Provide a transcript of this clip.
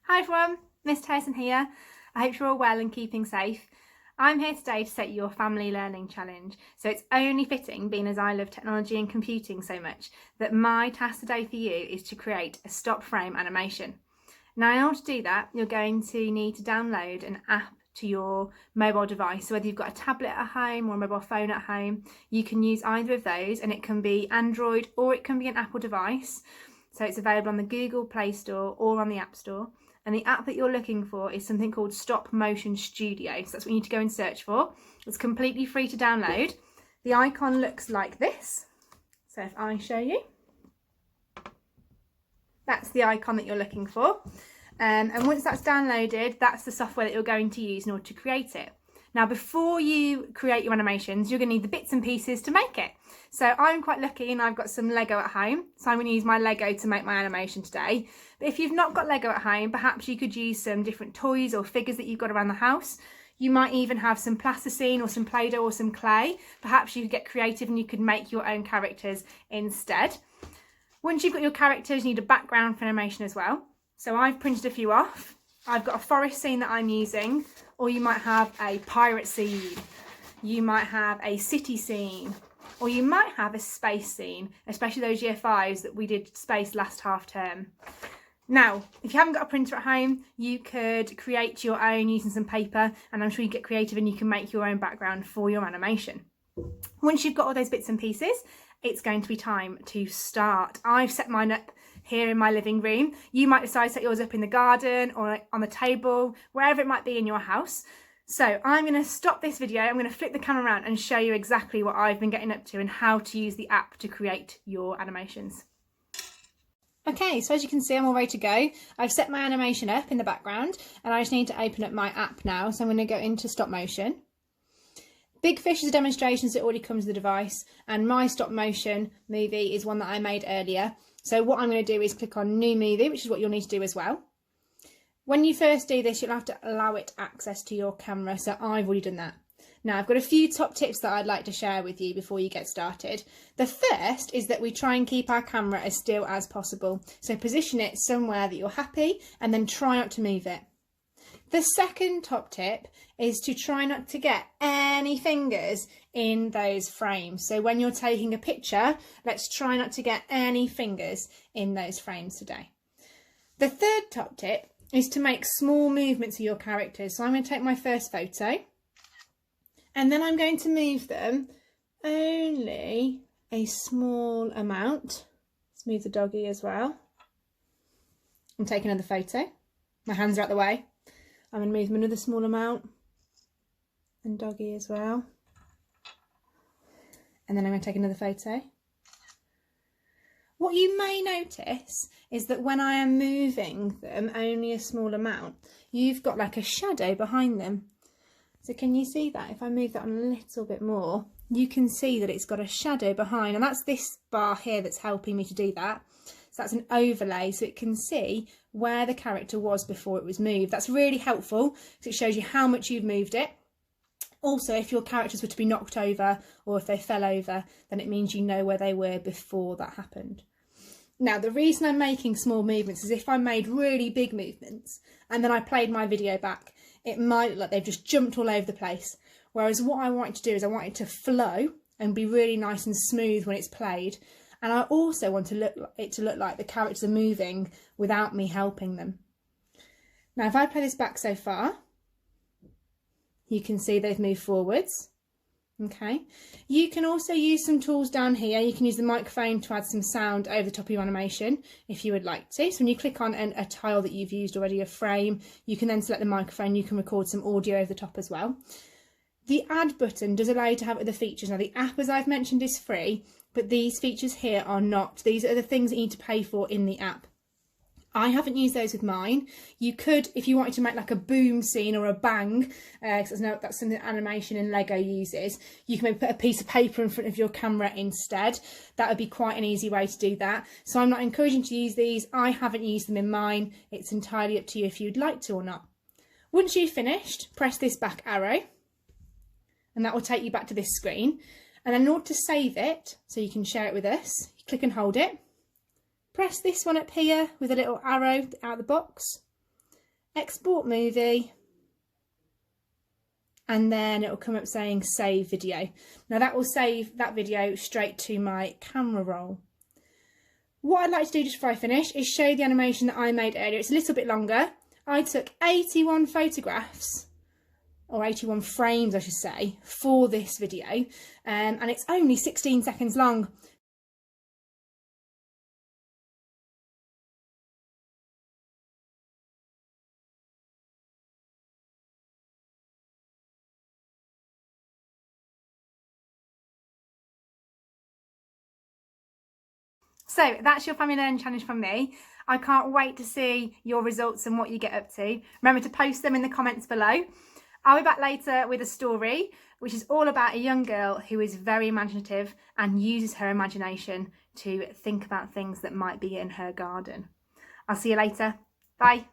Hi everyone, Miss Tyson here. I hope you're all well and keeping safe. I'm here today to set your family learning challenge. So it's only fitting, being as I love technology and computing so much, that my task today for you is to create a stop frame animation. Now in order to do that, you're going to need to download an app to your mobile device. So whether you've got a tablet at home or a mobile phone at home, you can use either of those, and it can be Android or it can be an Apple device. So it's available on the Google Play Store or on the App Store. And the app that you're looking for is something called Stop Motion Studio. So that's what you need to go and search for. It's completely free to download. The icon looks like this. So if I show you, that's the icon that you're looking for. And once that's downloaded, that's the software that you're going to use in order to create it. Now, before you create your animations, you're going to need the bits and pieces to make it. So I'm quite lucky and I've got some Lego at home. So I'm going to use my Lego to make my animation today. But if you've not got Lego at home, perhaps you could use some different toys or figures that you've got around the house. You might even have some plasticine or some Play-Doh or some clay. Perhaps you could get creative and you could make your own characters instead. Once you've got your characters, you need a background for animation as well. So I've printed a few off. I've got a forest scene that I'm using, or you might have a pirate scene. You might have a city scene, or you might have a space scene, especially those year 5s that we did space last half term. Now, if you haven't got a printer at home, you could create your own using some paper, and I'm sure you get creative and you can make your own background for your animation. Once you've got all those bits and pieces, it's going to be time to start. I've set mine up here in my living room. You might decide to set yours up in the garden or on the table, wherever it might be in your house. So I'm going to stop this video, I'm going to flip the camera around and show you exactly what I've been getting up to and how to use the app to create your animations. Okay, so as you can see, I'm all ready to go. I've set my animation up in the background and I just need to open up my app now. So I'm going to go into stop motion. Big Fish is a demonstration, so it already comes with the device, and my stop motion movie is one that I made earlier. So what I'm going to do is click on new movie, which is what you'll need to do as well. When you first do this, you'll have to allow it access to your camera, so I've already done that. Now I've got a few top tips that I'd like to share with you before you get started. The first is that we try and keep our camera as still as possible. So position it somewhere that you're happy and then try not to move it. The second top tip is to try not to get any fingers in those frames. So when you're taking a picture, let's try not to get any fingers in those frames today. The third top tip is to make small movements of your characters. So I'm going to take my first photo and then I'm going to move them only a small amount. Let's move the doggy as well. I'm taking another photo. My hands are out the way. I'm going to move them another small amount, and doggy as well. And then I'm going to take another photo. What you may notice is that when I am moving them only a small amount, you've got like a shadow behind them. So can you see that? If I move that on a little bit more, you can see that it's got a shadow behind, and that's this bar here that's helping me to do that. So that's an overlay, so it can see where the character was before it was moved. That's really helpful because it shows you how much you've moved it. Also, if your characters were to be knocked over or if they fell over, then it means you know where they were before that happened. Now, the reason I'm making small movements is if I made really big movements and then I played my video back, it might look like they've just jumped all over the place. Whereas what I want it to do is I want it to flow and be really nice and smooth when it's played. And I also want it to look like the characters are moving without me helping them. Now, if I play this back so far, you can see they've moved forwards. Okay. You can also use some tools down here. You can use the microphone to add some sound over the top of your animation if you would like to. So when you click on a tile that you've used already, a frame, you can then select the microphone. You can record some audio over the top as well. The add button does allow you to have other features. Now, the app, as I've mentioned, is free, but these features here are not. These are the things that you need to pay for in the app. I haven't used those with mine. You could, if you wanted to make like a boom scene or a bang, because that's something animation in Lego uses, you can maybe put a piece of paper in front of your camera instead. That would be quite an easy way to do that. So I'm not encouraging you to use these. I haven't used them in mine. It's entirely up to you if you'd like to or not. Once you've finished, press this back arrow, and that will take you back to this screen. And then in order to save it, so you can share it with us, you click and hold it. Press this one up here with a little arrow out of the box. export movie, and then it'll come up saying save video. Now that will save that video straight to my camera roll. What I'd like to do just before I finish is show the animation that I made earlier. It's a little bit longer. I took 81 photographs, or 81 frames I should say, for this video, and it's only 16 seconds long. So that's your family learning challenge from me. I can't wait to see your results and what you get up to. Remember to post them in the comments below. I'll be back later with a story which is all about a young girl who is very imaginative and uses her imagination to think about things that might be in her garden. I'll see you later. Bye.